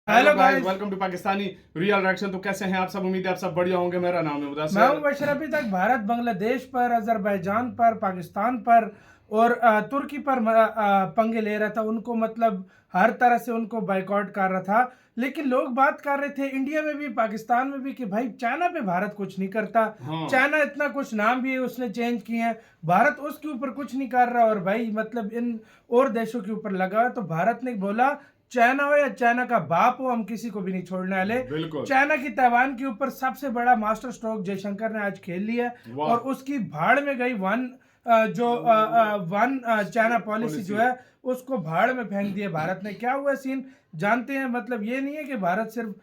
Hello guys, welcome to Pakistani real reaction. तो कैसे हैं आप सब? उम्मीद है आप सब बढ़िया होंगे। मेरा नाम है मुदस्सिर। मैं हूं बशर। अभी तक भारत बांग्लादेश पर, अजरबैजान पर, पाकिस्तान पर और तुर्की पर पंगे ले रहा था। उनको मतलब हर तरह से उनको बाइकआउट कर रहा था। लेकिन लोग बात कर रहे थे इंडिया में भी, पाकिस्तान में भी, कि भाई चाइना पे भारत कुछ नहीं करता। हाँ। चाइना इतना कुछ नाम भी उसने चेंज किए हैं, भारत उसके ऊपर कुछ नहीं कर रहा। और भाई मतलब इन और देशों के ऊपर लगा। तो भारत ने बोला चाइना हो या चाइना का बाप हो, हम किसी को भी नहीं छोड़ने वाले। बिल्कुल। चाइना की ताइवान के ऊपर सबसे बड़ा मास्टर स्ट्रोक जयशंकर ने आज खेल लिया और उसकी भाड़ में गई वन चाइना पॉलिसी जो है उसको भाड़ में फेंक दिया भारत ने। क्या हुआ सीन जानते हैं? मतलब ये नहीं है कि भारत सिर्फ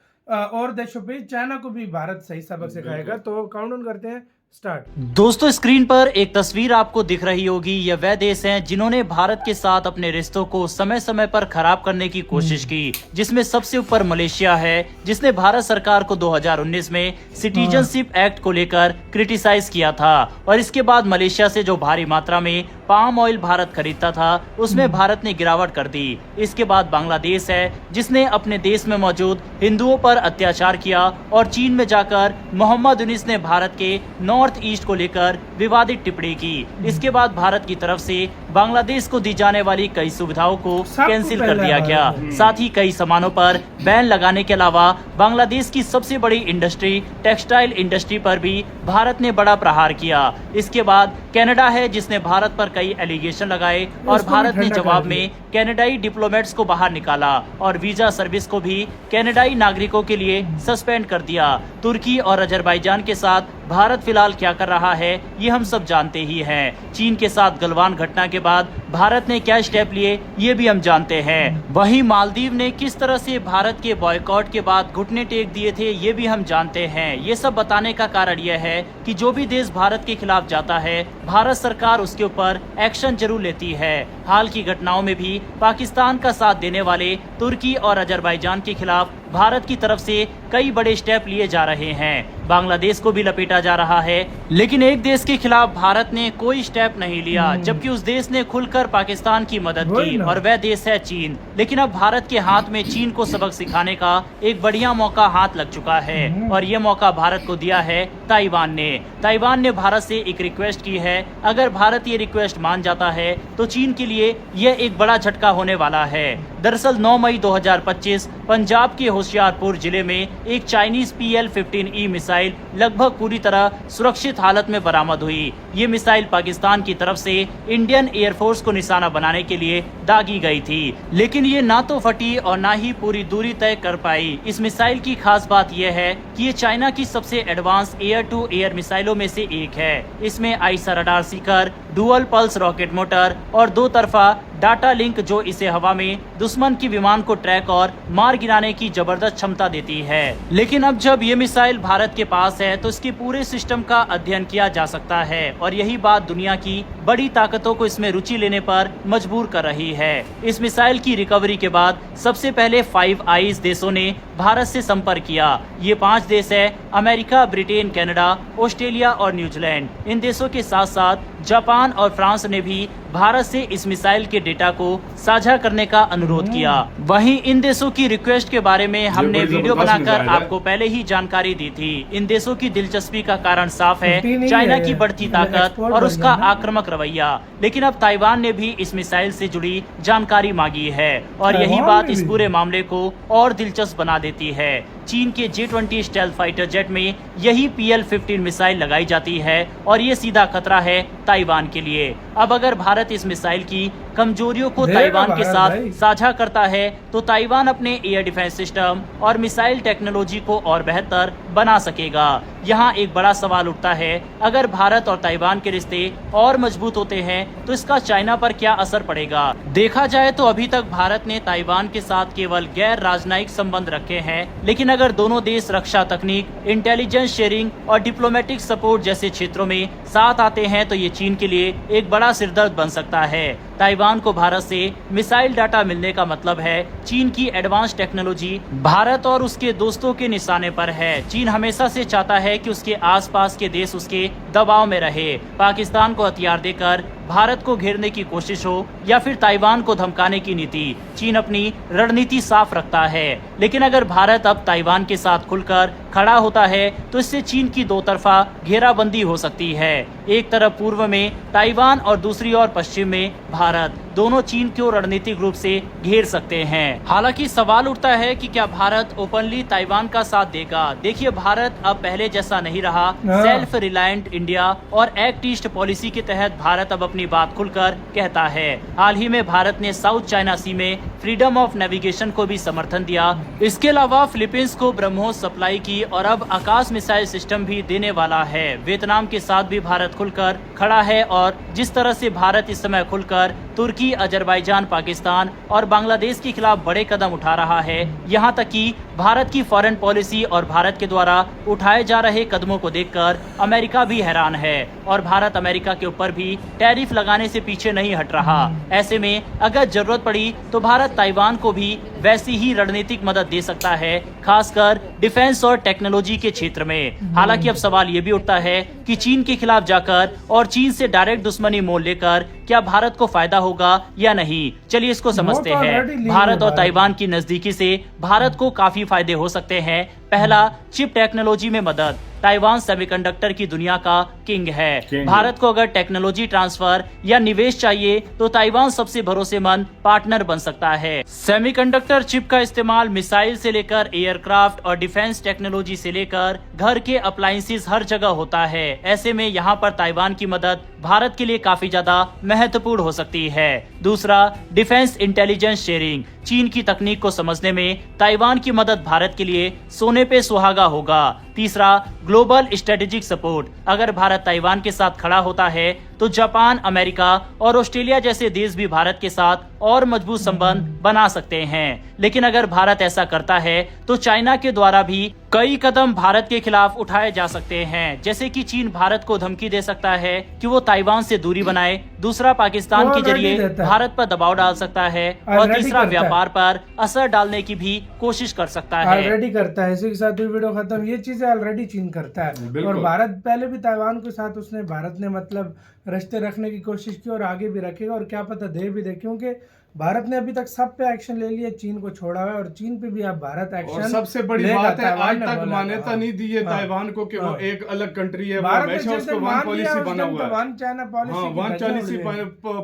और देशों पे, चाइना को भी भारत सही सबक सिखाएगा। तो काउंटडाउन करते हैं, स्टार्ट। दोस्तों, स्क्रीन पर एक तस्वीर आपको दिख रही होगी। ये वह देश हैं जिन्होंने भारत के साथ अपने रिश्तों को समय समय पर खराब करने की कोशिश की, जिसमें सबसे ऊपर मलेशिया है, जिसने भारत सरकार को 2019 में सिटीजनशिप एक्ट को लेकर क्रिटिसाइज किया था। और इसके बाद मलेशिया से जो भारी मात्रा में पाम ऑयल भारत खरीदता था उसमें भारत ने गिरावट कर दी। इसके बाद बांग्लादेश है, जिसने अपने देश में मौजूद हिंदुओं पर अत्याचार किया। और चीन में जाकर मोहम्मद यूनिस ने भारत के नॉर्थ ईस्ट को लेकर विवादित टिप्पणी की। इसके बाद भारत की तरफ से बांग्लादेश को दी जाने वाली कई सुविधाओं को कैंसिल कर दिया गया। साथ ही कई सामानों पर बैन लगाने के अलावा बांग्लादेश की सबसे बड़ी इंडस्ट्री टेक्सटाइल इंडस्ट्री पर भी भारत ने बड़ा प्रहार किया। इसके बाद कनाडा है, जिसने भारत पर कई एलिगेशन लगाए और भारत ने जवाब में कनाडाई डिप्लोमेट्स को बाहर निकाला और वीजा सर्विस को भी कनाडाई नागरिकों के लिए सस्पेंड कर दिया। तुर्की और अजरबैजान के साथ भारत फिलहाल क्या कर रहा है ये हम सब जानते ही हैं। चीन के साथ गलवान घटना के बाद भारत ने क्या स्टेप लिए ये भी हम जानते हैं। वहीं मालदीव ने किस तरह से भारत के बॉयकॉट के बाद घुटने टेक दिए थे ये भी हम जानते हैं। ये सब बताने का कारण यह है कि जो भी देश भारत के खिलाफ जाता है भारत सरकार उसके ऊपर एक्शन जरूर लेती है। हाल की घटनाओं में भी पाकिस्तान का साथ देने वाले तुर्की और अजरबैजान के खिलाफ भारत की तरफ से कई बड़े स्टेप लिए जा रहे हैं। बांग्लादेश को भी लपेटा जा रहा है, लेकिन एक देश के खिलाफ भारत ने कोई स्टेप नहीं लिया, जबकि उस देश ने खुलकर पाकिस्तान की मदद की और वह देश है चीन। लेकिन अब भारत के हाथ में चीन को सबक सिखाने का एक बढ़िया मौका हाथ लग चुका है और ये मौका भारत को दिया है ताइवान ने। ताइवान ने भारत से एक रिक्वेस्ट की है। अगर भारत ये रिक्वेस्ट मान जाता है तो चीन के लिए यह एक बड़ा झटका होने वाला है। दरअसल 9 मई 2025 पंजाब के होशियारपुर जिले में एक चाइनीज PL-15E मिसाइल लगभग पूरी तरह सुरक्षित हालत में बरामद हुई। ये मिसाइल पाकिस्तान की तरफ से इंडियन एयरफोर्स को निशाना बनाने के लिए दागी गई थी, लेकिन ये ना तो फटी और ना ही पूरी दूरी तय कर पाई। इस मिसाइल की खास बात यह है कि ये चाइना की सबसे एडवांस एयर टू एयर मिसाइलों में से एक है। इसमें I saw radar Sikar, dual pulse rocket motor और दो तरफा डाटा लिंक जो इसे हवा में दुश्मन की विमान को ट्रैक और मार गिराने की जबरदस्त क्षमता देती है। लेकिन अब जब ये मिसाइल भारत के पास है तो इसके पूरे सिस्टम का अध्ययन किया जा सकता है और यही बात दुनिया की बड़ी ताकतों को इसमें रुचि लेने पर मजबूर कर रही है। इस मिसाइल की रिकवरी के बाद सबसे पहले 5 आईज देशों ने भारत से संपर्क किया। ये 5 देश है अमेरिका, ब्रिटेन, कनाडा, ऑस्ट्रेलिया और न्यूजीलैंड। इन देशों के साथ साथ जापान और फ्रांस ने भी भारत से इस मिसाइल के डेटा को साझा करने का अनुरोध किया। वहीं इन देशों की रिक्वेस्ट के बारे में हमने वीडियो बनाकर आपको पहले ही जानकारी दी थी। इन देशों की दिलचस्पी का कारण साफ है, चाइना की बढ़ती ताकत और उसका आक्रामक रवैया। लेकिन अब ताइवान ने भी इस मिसाइल से जुड़ी जानकारी मांगी है और यही बात इस पूरे मामले को और दिलचस्प बना देती है। चीन के J-20 स्टेल्थ फाइटर जेट में यही PL-15 मिसाइल लगाई जाती है और ये सीधा खतरा है ताइवान के लिए। अब अगर भारत इस मिसाइल की कमजोरियों को ताइवान के साथ साझा करता है तो ताइवान अपने एयर डिफेंस सिस्टम और मिसाइल टेक्नोलॉजी को और बेहतर बना सकेगा। यहाँ एक बड़ा सवाल उठता है, अगर भारत और ताइवान के रिश्ते और मजबूत होते हैं तो इसका चाइना पर क्या असर पड़ेगा? देखा जाए तो अभी तक भारत ने ताइवान के साथ केवल गैर राजनयिक संबंध रखे हैं, लेकिन अगर दोनों देश रक्षा तकनीक, इंटेलिजेंस शेयरिंग और डिप्लोमेटिक सपोर्ट जैसे क्षेत्रों में साथ आते हैं तो ये चीन के लिए एक बड़ा सिरदर्द बन सकता है। ताइवान को भारत से मिसाइल डाटा मिलने का मतलब है चीन की एडवांस टेक्नोलॉजी भारत और उसके दोस्तों के निशाने पर है। चीन हमेशा से चाहता है कि उसके आसपास के देश उसके दबाव में रहे। पाकिस्तान को हथियार देकर भारत को घेरने की कोशिश हो या फिर ताइवान को धमकाने की नीति, चीन अपनी रणनीति साफ रखता है। लेकिन अगर भारत अब ताइवान के साथ खुलकर खड़ा होता है तो इससे चीन की दो तरफा घेराबंदी हो सकती है। एक तरफ पूर्व में ताइवान और दूसरी ओर पश्चिम में भारत, दोनों चीन को रणनीतिक रूप से घेर सकते हैं। हालांकि सवाल उठता है कि क्या भारत ओपनली ताइवान का साथ देगा। देखिए, भारत अब पहले जैसा नहीं रहा। सेल्फ रिलायंट इंडिया और एक्ट ईस्ट पॉलिसी के तहत भारत अब अपनी बात खुलकर कहता है। हाल ही में भारत ने साउथ चाइना सी में फ्रीडम ऑफ नेविगेशन को भी समर्थन दिया। इसके अलावा फिलीपींस को ब्रह्मोस सप्लाई की और अब आकाश मिसाइल सिस्टम भी देने वाला है। वियतनाम के साथ भी भारत खुलकर खड़ा है और जिस तरह से भारत इस समय खुलकर तुर्की, अजरबैजान, पाकिस्तान और बांग्लादेश के खिलाफ बड़े कदम उठा रहा है, यहाँ तक कि भारत की फॉरेन पॉलिसी और भारत के द्वारा उठाए जा रहे कदमों को देखकर अमेरिका भी हैरान है और भारत अमेरिका के ऊपर भी टैरिफ लगाने से पीछे नहीं हट रहा। ऐसे में अगर जरूरत पड़ी तो भारत ताइवान को भी वैसी ही रणनीतिक मदद दे सकता है, खासकर डिफेंस और टेक्नोलॉजी के क्षेत्र में। हालांकि अब सवाल ये भी उठता है कि चीन के खिलाफ जाकर और चीन से डायरेक्ट दुश्मनी मोल लेकर क्या भारत को फायदा होगा या नहीं। चलिए इसको समझते हैं। भारत और ताइवान की नजदीकी से भारत को काफी फायदे हो सकते हैं। पहला, चिप टेक्नोलॉजी में मदद। ताइवान सेमीकंडक्टर की दुनिया का किंग है। भारत को अगर टेक्नोलॉजी ट्रांसफर या निवेश चाहिए तो ताइवान सबसे भरोसेमंद पार्टनर बन सकता है। सेमीकंडक्टर चिप का इस्तेमाल मिसाइल से लेकर एयरक्राफ्ट और डिफेंस टेक्नोलॉजी से लेकर घर के अप्लायंसेस हर जगह होता है। ऐसे में यहाँ पर ताइवान की मदद भारत के लिए काफी ज्यादा महत्वपूर्ण हो सकती है। दूसरा, डिफेंस इंटेलिजेंस शेयरिंग। चीन की तकनीक को समझने में ताइवान की मदद भारत के लिए सोने पे सुहागा होगा। तीसरा, ग्लोबल स्ट्रेटेजिक सपोर्ट। अगर भारत ताइवान के साथ खड़ा होता है तो जापान, अमेरिका और ऑस्ट्रेलिया जैसे देश भी भारत के साथ और मजबूत संबंध बना सकते हैं। लेकिन अगर भारत ऐसा करता है तो चाइना के द्वारा भी कई कदम भारत के खिलाफ उठाए जा सकते हैं। जैसे कि चीन भारत को धमकी दे सकता है कि वो ताइवान से दूरी बनाए। दूसरा, पाकिस्तान के जरिए भारत पर दबाव डाल सकता है। और तीसरा, व्यापार पर असर डालने की भी कोशिश कर सकता है। ऑलरेडी करता है। इसी के साथ वीडियो खत्म। ये चीजें ऑलरेडी चीन करता है और भारत पहले भी ताइवान के साथ भारत ने मतलब रिश्ते रखने की कोशिश की और आगे भी रखेगा और क्या पता दे भी दे, क्योंकि भारत ने अभी तक सब पे एक्शन ले लिया, चीन को छोड़ा हुआ है और चीन पे भी अब भारत एक्शन। और सबसे बड़ी बात है, आज तक मान्यता नहीं दी है ताइवान को कि वो एक अलग कंट्री है। हमेशा उसको वन पॉलिसी बना हुआ है, वन चाइना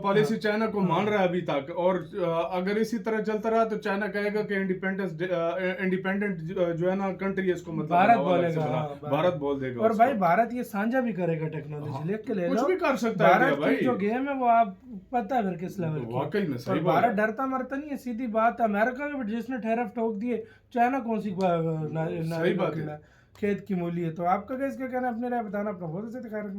पॉलिसी चाइना को मान रहा है अभी तक। और अगर इसी तरह चलता रहा तो चाइना कहेगा कि इंडिपेंडेंट जो है ना कंट्री है, इसको मतलब भारत बोलेगा, भारत बोल देगा। और भाई भारत ये साझा भी करेगा टेक्नोलॉजी, लेके ले लो, कुछ भी कर सकता है भारत की जो गेम है वो आप पता है फिर किस लेवल की। वाकई में सही। भारत डरता मरता नहीं है, सीधी बात है। अमेरिका के जिसने टैरिफ ठोक दिए, चाइना कौन सी खेत की मूली है। तो आपका क्या इसका कहना, अपने राय बताना, अपना बहुत से ख्याल रखना।